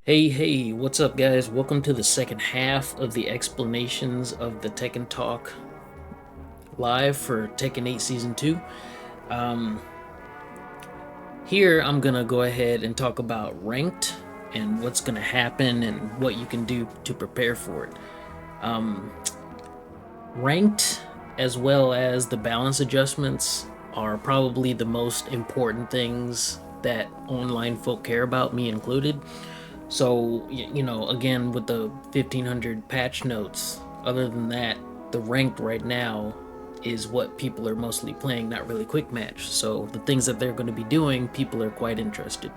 Hey, what's up, guys? Welcome to the second half of the explanations of the Tekken Talk live for Tekken 8 Season 2. Here, I'm gonna go ahead and talk about ranked and what's gonna happen and what you can do to prepare for it. Ranked, as well as the balance adjustments, are probably the most important things that online folk care about, me included. So, again, with the 1500 patch notes, other than that, the ranked right now is what people are mostly playing, not really quick match. So, the things that they're going to be doing, people are quite interested.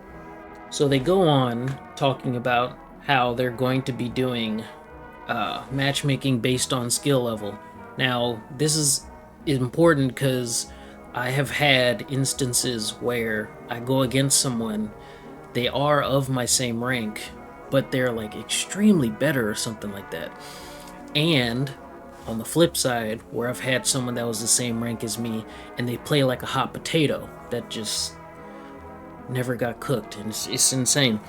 So, they go on talking about how they're going to be doing matchmaking based on skill level. Now, this is important because I have had instances where I go against someone, they are of my same rank, but they're like extremely better or something like that. And on the flip side, where I've had someone that was the same rank as me and they play like a hot potato that just never got cooked, and it's insane.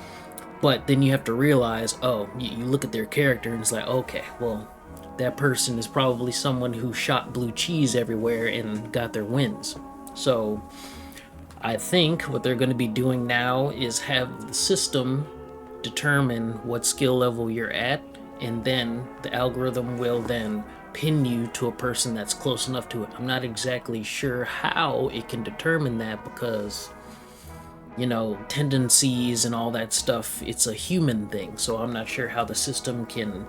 But then you have to realize, you look at their character and it's like, okay, well, that person is probably someone who shot blue cheese everywhere and got their wins. So I think what they're going to be doing now is have the system determine what skill level you're at, and then the algorithm will then pin you to a person that's close enough to it. I'm not exactly sure how it can determine that because, tendencies and all that stuff, it's a human thing. So I'm not sure how the system can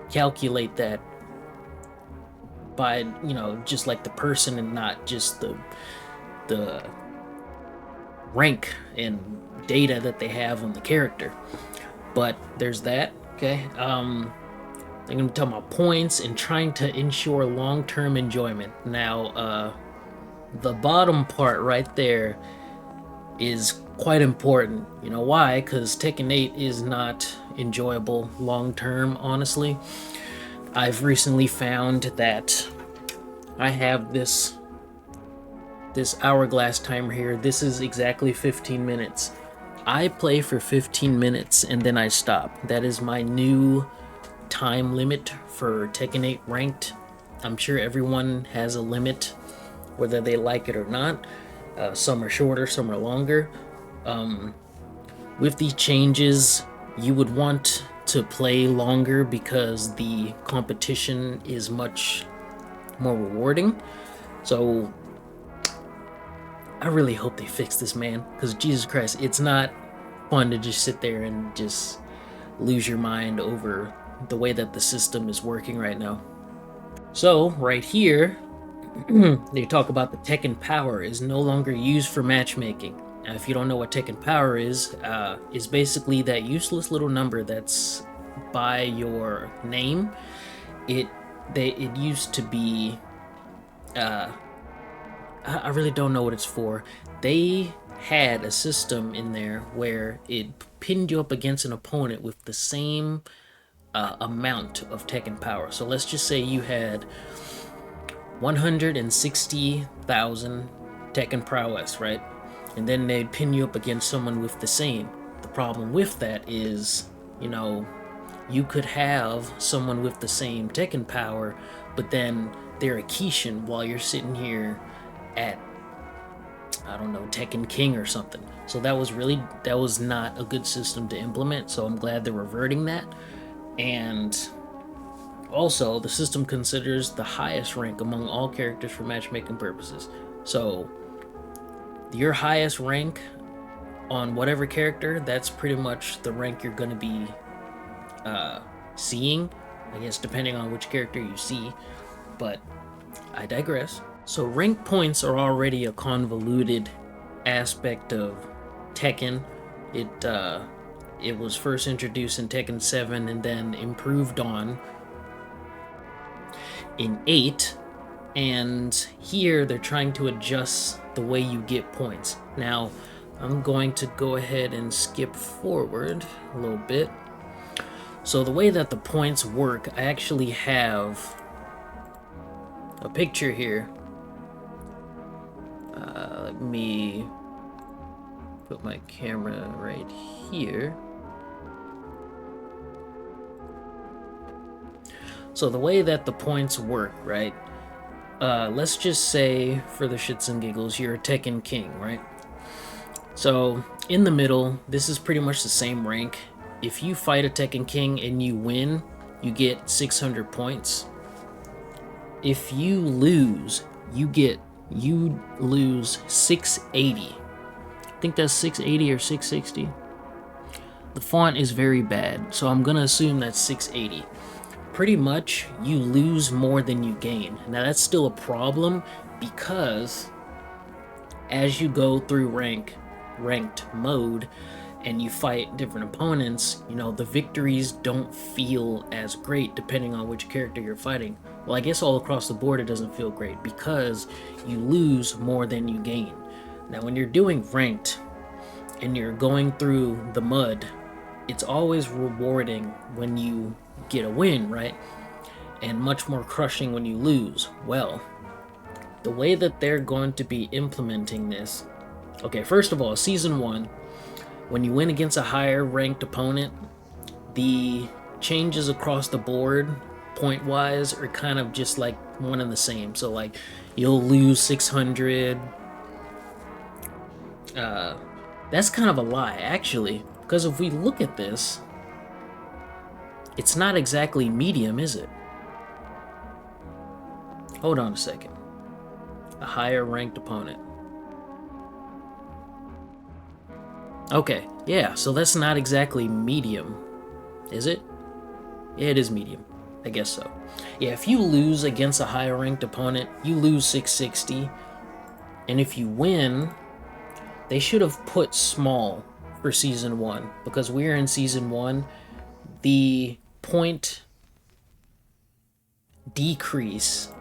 calculate that by, just like the person and not just the rank and data that they have on the character. But there's that. Okay. I'm gonna be talking about points and trying to ensure long-term enjoyment. Now, the bottom part right there is quite important. You know why? Because Tekken 8 is not enjoyable long-term, honestly. I've recently found that I have this hourglass timer here. This is exactly 15 minutes. I play for 15 minutes and then I stop. That is my new time limit for Tekken 8 ranked. I'm sure everyone has a limit, whether they like it or not. Some are shorter, some are longer. With these changes, you would want to play longer because the competition is much more rewarding. So I really hope they fix this, man, because Jesus Christ, it's not fun to just sit there and just lose your mind over the way that the system is working right now. So right here, they talk about the Tekken Power is no longer used for matchmaking. Now, if you don't know what Tekken Power is basically that useless little number that's by your name. It used to be. I really don't know what it's for. They had a system in there where it pinned you up against an opponent with the same amount of Tekken Power. So let's just say you had 160,000 Tekken Prowess, right? And then they'd pin you up against someone with the same. The problem with that is, you could have someone with the same Tekken Power, but then they're a Kishin while you're sitting here at, I don't know, Tekken King or something. So that was not a good system to implement, so I'm glad they're reverting that. And also, the system considers the highest rank among all characters for matchmaking purposes. So your highest rank on whatever character, that's pretty much the rank you're going to be seeing, I guess, depending on which character you see. But I digress. So rank points are already a convoluted aspect of Tekken. It was first introduced in Tekken 7 and then improved on in 8, and here they're trying to adjust the way you get points. Now, I'm going to go ahead and skip forward a little bit. So the way that the points work, I actually have a picture here. Let me put my camera right here. So the way that the points work, right? Let's just say, for the shits and giggles, you're a Tekken King, right? So in the middle, this is pretty much the same rank. If you fight a Tekken King and you win, you get 600 points. If you lose, you lose 680. I think that's 680 or 660. The font is very bad, so I'm gonna assume that's 680. Pretty much, you lose more than you gain. Now that's still a problem because as you go through ranked mode and you fight different opponents, you know, the victories don't feel as great depending on which character you're fighting. Well, I guess all across the board it doesn't feel great because you lose more than you gain. Now when you're doing ranked and you're going through the mud, it's always rewarding when you get a win, right? And much more crushing when you lose. Well, the way that they're going to be implementing this, okay, first of all, Season 1, when you win against a higher ranked opponent, the changes across the board, point-wise, are kind of just like one and the same. So like, you'll lose 600. That's kind of a lie, actually, because if we look at this, it's not exactly medium, is it? Hold on a second. A higher ranked opponent. Okay, yeah, so that's not exactly medium, is it? Yeah, it is medium. I guess so. Yeah, if you lose against a higher ranked opponent, you lose 660. And if you win, they should have put small for Season 1, because we're in Season 1. The point decrease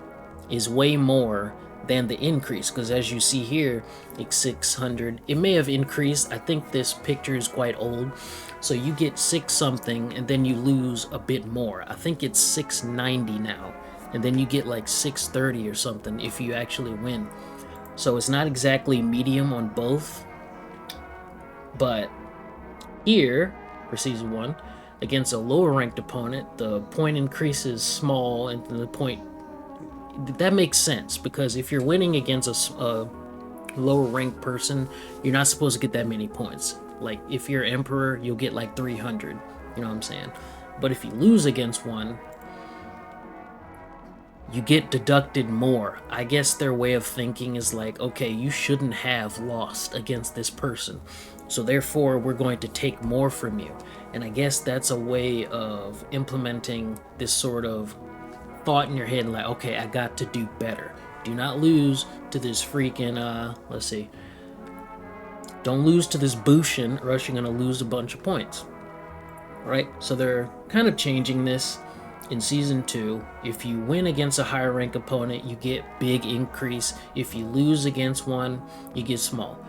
is way more than the increase, because as you see here, it's 600. It may have increased. I think this picture is quite old, so you get 6 something and then you lose a bit more. I think it's 690 now, and then you get like 630 or something if you actually win. So it's not exactly medium on both, but here for Season 1, against a lower ranked opponent, the point increase is small, and the point, that makes sense, because if you're winning against a lower ranked person, you're not supposed to get that many points. Like if you're Emperor, you'll get like 300, you know what I'm saying? But if you lose against one, you get deducted more. I guess their way of thinking is like, okay, you shouldn't have lost against this person, so therefore we're going to take more from you. And I guess that's a way of implementing this sort of thought in your head, like, okay, I got to do better. Do not lose to this freaking, let's see. Don't lose to this Bushin, or else you're going to lose a bunch of points. Right? So they're kind of changing this in Season 2. If you win against a higher rank opponent, you get big increase. If you lose against one, you get small.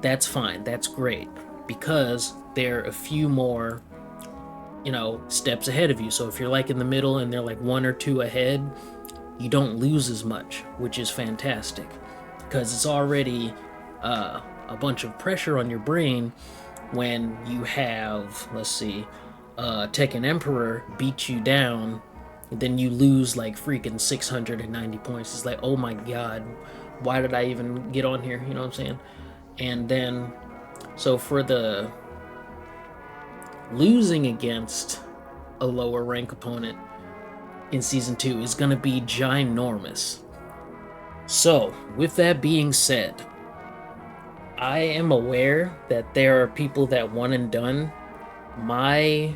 That's fine. That's great, because they're a few more, you know, steps ahead of you. So if you're like in the middle and they're like 1 or 2 ahead, you don't lose as much, which is fantastic, because it's already a bunch of pressure on your brain when you have, let's see, Tekken Emperor beat you down, and then you lose like freaking 690 points. It's like, oh my god, why did I even get on here? You know what I'm saying? And then, so for the losing against a lower rank opponent in Season 2 is going to be ginormous. So, with that being said, I am aware that there are people that one and done. My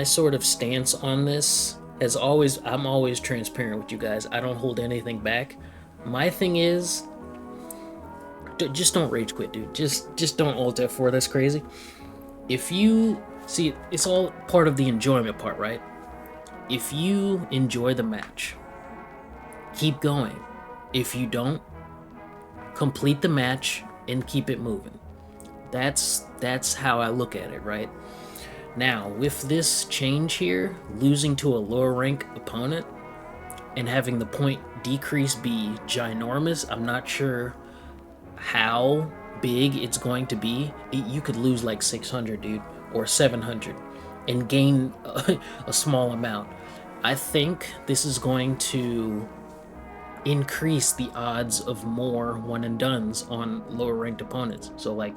sort of stance on this has always, I'm always transparent with you guys. I don't hold anything back. My thing is, just don't rage quit, dude. Just don't Alt F4. That's crazy. If you see, it's all part of the enjoyment part, right? If you enjoy the match, keep going. If you don't, complete the match and keep it moving. That's how I look at it, right? Now, with this change here, losing to a lower rank opponent and having the point decrease be ginormous, I'm not sure how big it's going to be, you could lose like 600, dude, or 700 and gain a small amount. I think this is going to increase the odds of more one and dones on lower ranked opponents. So like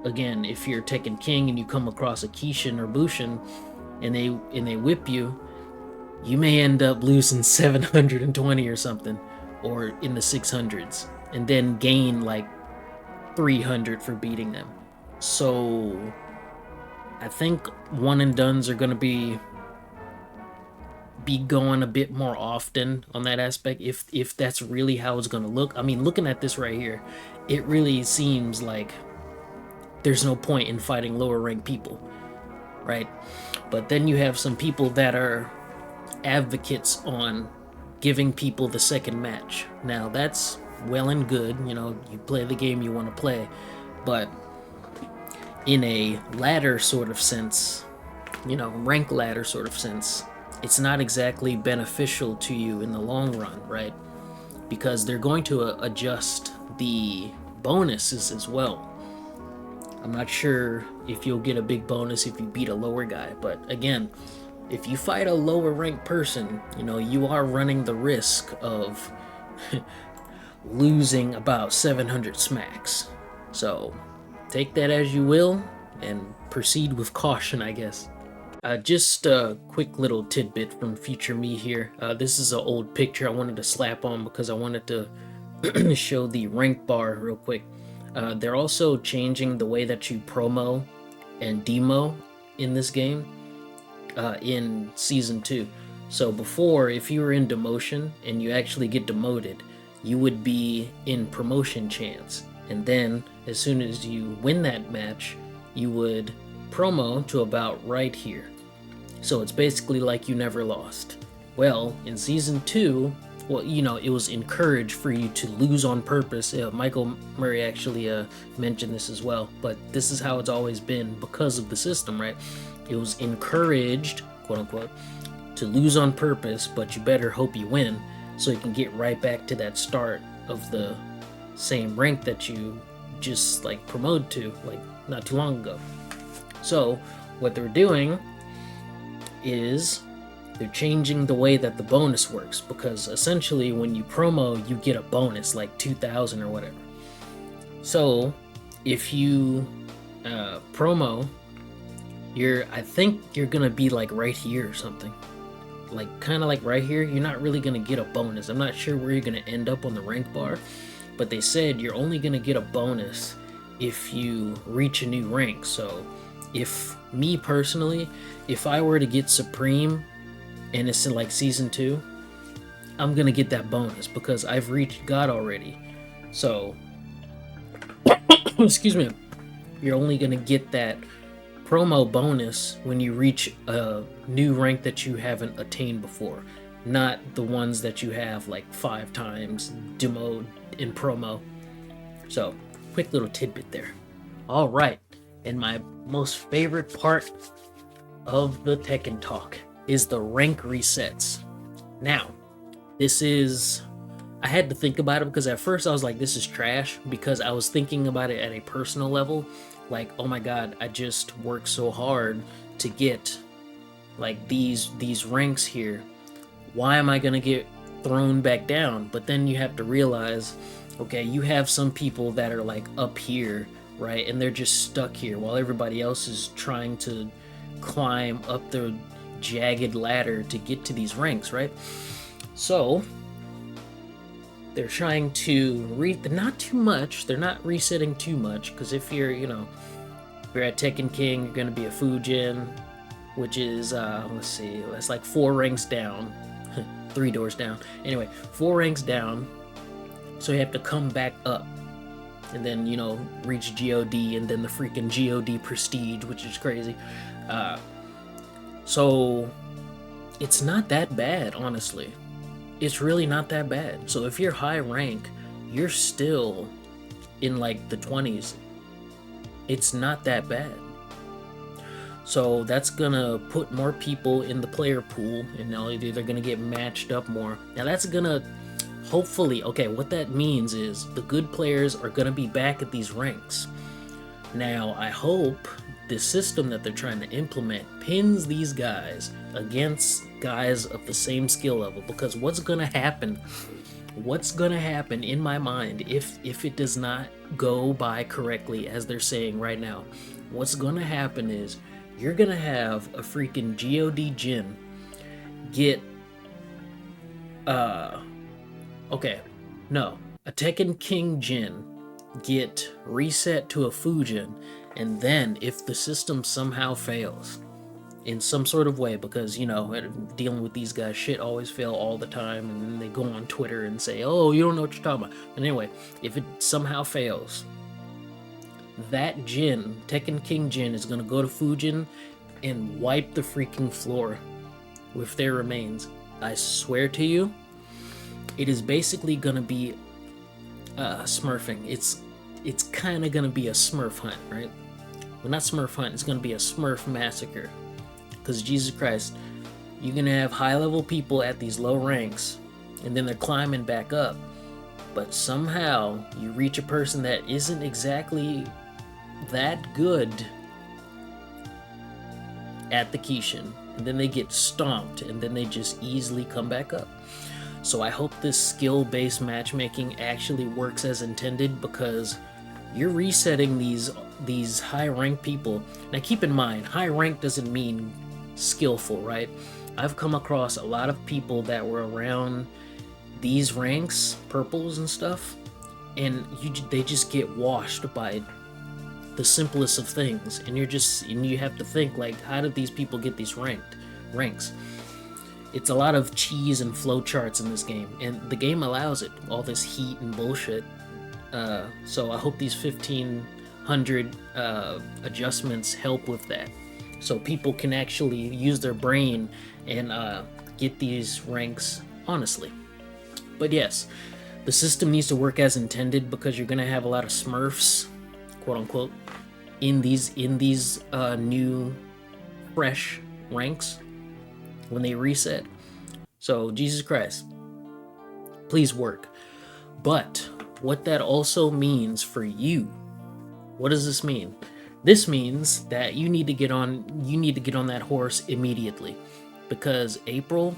again, if you're Tekken King and you come across a Kishin or Bushin and they whip you, you may end up losing 720 or something, or in the 600s, and then gain like 300 for beating them. So I think one and dones are going to be going a bit more often on that aspect, if that's really how it's going to look. I mean, looking at this right here, it really seems like there's no point in fighting lower ranked people, right? But then you have some people that are advocates on giving people the second match. Now that's well and good, you play the game you want to play, but in a ladder sort of sense, rank ladder sort of sense, it's not exactly beneficial to you in the long run, right? Because they're going to adjust the bonuses as well. I'm not sure if you'll get a big bonus if you beat a lower guy, but again, if you fight a lower ranked person, you are running the risk of losing about 700 smacks. So take that as you will and proceed with caution, I guess. Just a quick little tidbit from future me here. This is an old picture I wanted to slap on because I wanted to show the rank bar real quick. They're also changing the way that you promo and demo in this game in Season 2. So before, if you were in demotion and you actually get demoted, you would be in promotion chance. And then, as soon as you win that match, you would promo to about right here. So it's basically like you never lost. Well, in Season 2, it was encouraged for you to lose on purpose. Michael Murray actually mentioned this as well, but this is how it's always been because of the system, right? It was encouraged, quote unquote, to lose on purpose, but you better hope you win so you can get right back to that start of the same rank that you just like promoted to like not too long ago. So what they're doing is they're changing the way that the bonus works, because essentially when you promo, you get a bonus like 2,000 or whatever. So if you promo, I think you're gonna be like right here or something, like kind of like right here. You're not really gonna get a bonus. I'm not sure where you're gonna end up on the rank bar, but they said you're only gonna get a bonus if you reach a new rank. So if me personally, if I were to get Supreme and it's in like Season 2, I'm gonna get that bonus because I've reached God already. So excuse me, you're only gonna get that promo bonus when you reach a new rank that you haven't attained before, not the ones that you have like 5 times demoed in promo. So quick little tidbit there. All right, and my most favorite part of the Tekken talk is the rank resets. Now, I had to think about it because at first I was like, this is trash, because I was thinking about it at a personal level. Like, oh my god, I just worked so hard to get like these ranks here. Why am I gonna get thrown back down? But then you have to realize, okay, you have some people that are like up here, right? And they're just stuck here while everybody else is trying to climb up the jagged ladder to get to these ranks, right? So they're trying to not too much. They're not resetting too much, because if you're, if you're at Tekken King, you're gonna be a Fujin, which is let's see, that's like 4 ranks down, 3 doors down. Anyway, 4 ranks down. So you have to come back up, and then reach God, and then the freaking God Prestige, which is crazy. So it's not that bad, honestly. It's really not that bad. So if you're high rank, you're still in like the 20s. It's not that bad. So that's gonna put more people in the player pool, and now they're gonna get matched up more. Now that's gonna Hopefully, okay, what that means is the good players are going to be back at these ranks. Now, I hope the system that they're trying to implement pins these guys against guys of the same skill level, because what's going to happen in my mind if it does not go by correctly as they're saying right now, what's going to happen is you're going to have a freaking God Jin get okay, no, a Tekken King Jin get reset to a Fujin, and then if the system somehow fails in some sort of way, because dealing with these guys, shit always fail all the time, and then they go on Twitter and say, oh, you don't know what you're talking about. But anyway, if it somehow fails, that Jin, Tekken King Jin, is gonna go to Fujin and wipe the freaking floor with their remains. I swear to you, it is basically gonna be smurfing. It's kind of gonna be a smurf hunt, right? Well, not smurf hunt, it's gonna be a smurf massacre. Because Jesus Christ, you're gonna have high level people at these low ranks, and then they're climbing back up, but somehow you reach a person that isn't exactly that good at the Kishin, and then they get stomped, and then they just easily come back up. So I hope this skill-based matchmaking actually works as intended, because you're resetting these high-rank people. Now keep in mind, high rank doesn't mean skillful, right? I've come across a lot of people that were around these ranks, purples and stuff, and they just get washed by the simplest of things, and you have to think, like, how did these people get these ranks? It's a lot of cheese and flowcharts in this game, and the game allows it, all this heat and bullshit. So I hope these 1500 adjustments help with that, so people can actually use their brain and get these ranks honestly. But yes, the system needs to work as intended, because you're gonna have a lot of smurfs, quote unquote, in these new fresh ranks when they reset. So Jesus Christ, please work. But what that also means for you, what does this mean? This means that you need to get on that horse immediately, because April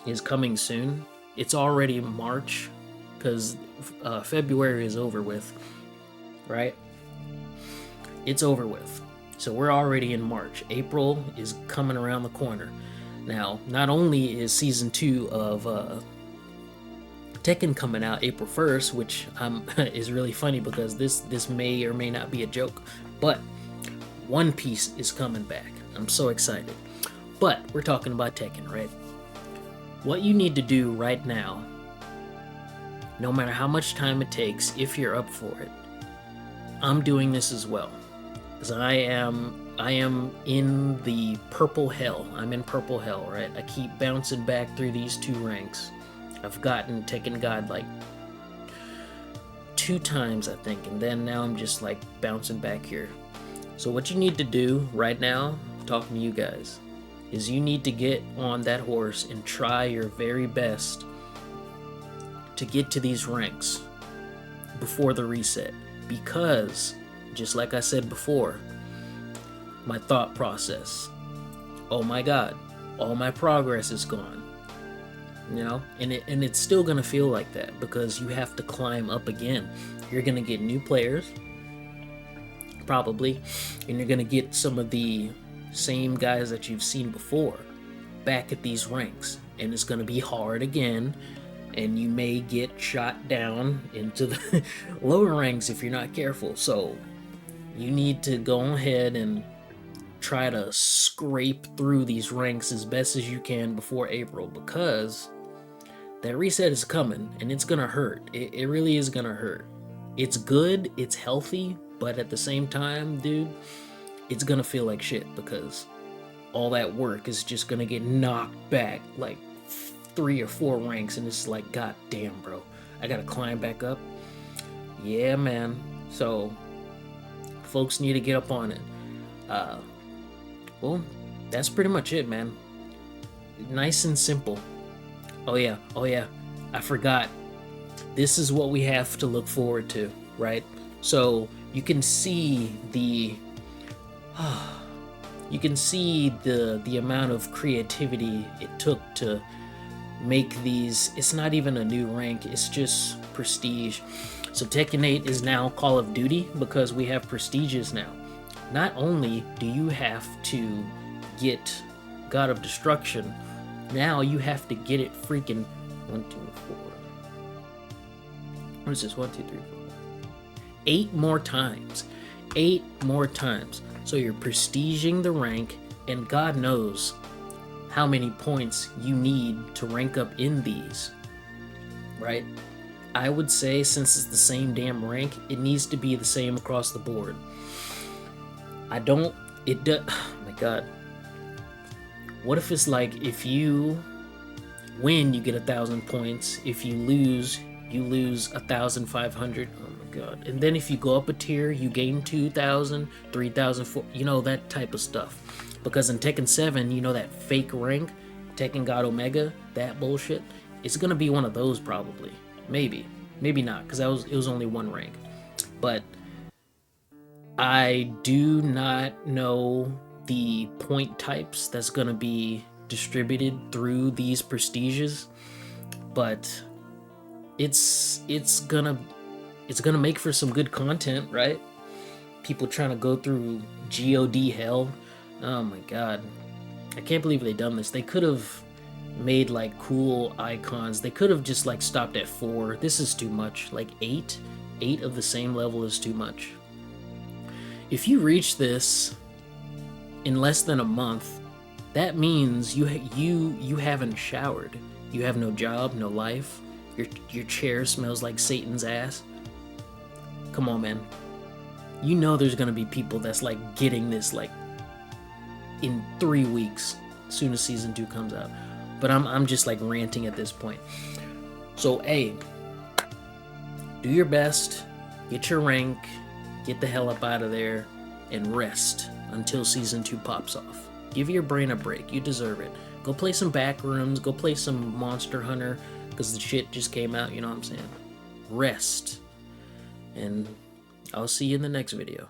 is coming soon. It's already March, because February is over with, right? It's over with. So we're already in March. April is coming around the corner. Now, not only is Season 2 of Tekken coming out April 1st, which is really funny, because this may or may not be a joke, but One Piece is coming back. I'm so excited. But we're talking about Tekken, right? What you need to do right now, no matter how much time it takes, if you're up for it, I'm doing this as well, because I am in the purple hell. I'm in purple hell, right? I keep bouncing back through these two ranks. I've gotten Tekken God like 2 times, I think, and then now I'm just like bouncing back here. So what you need to do right now, I'm talking to you guys, is you need to get on that horse and try your very best to get to these ranks before the reset. Because, just like I said before, my thought process, oh my god, all my progress is gone. And it's still gonna feel like that, because you have to climb up again. You're gonna get new players, probably, and you're gonna get some of the same guys that you've seen before back at these ranks, and it's gonna be hard again, and you may get shot down into the lower ranks if you're not careful. So you need to go ahead and try to scrape through these ranks as best as you can before April, because that reset is coming, and it's gonna hurt. It really is gonna hurt. It's good, it's healthy, but at the same time, dude, it's gonna feel like shit, because all that work is just gonna get knocked back like 3 or 4 ranks, and it's like, god damn, bro, I gotta climb back up. Yeah, man. So folks need to get up on it. Well, that's pretty much it, man. Nice and simple. Oh yeah, I forgot. this is what we have to look forward to, right? So you can see the the amount of creativity it took to make these. It's not even a new rank, it's just prestige. So Tekken 8 is now Call of Duty because we have prestiges now. Not only do you have to get God of Destruction, now you have to get it freaking 1, 2, 4. What is this? 1, 2, 3, 4. 8 more times. 8 more times. So you're prestiging the rank, and God knows how many points you need to rank up in these, right? I would say, since it's the same damn rank, it needs to be the same across the board. Oh my god. What if it's like, if you win, you get 1,000 points. If you lose, you lose 1,500. Oh my god. And then if you go up a tier, you gain 2,000, 3,000, you know, that type of stuff. Because in Tekken 7, you know, that fake rank, Tekken God Omega, that bullshit, it's gonna be one of those probably. Maybe not, because it was only one rank. But I do not know the point types that's gonna be distributed through these prestiges, but it's gonna make for some good content, right? People trying to go through God hell. Oh my god, I can't believe they done this. They could have made like cool icons. They could have just like stopped at 4. This is too much. Like 8 of the same level is too much. If you reach this in less than a month, that means you haven't showered. You have no job, no life. Your chair smells like Satan's ass. Come on, man. You know there's gonna be people that's like getting this like in 3 weeks, as soon as season 2 comes out. But I'm just like ranting at this point. So hey, do your best, get your rank, get the hell up out of there, and rest until season 2 pops off. Give your brain a break. You deserve it. Go play some Backrooms. Go play some Monster Hunter, because the shit just came out. You know what I'm saying? Rest. And I'll see you in the next video.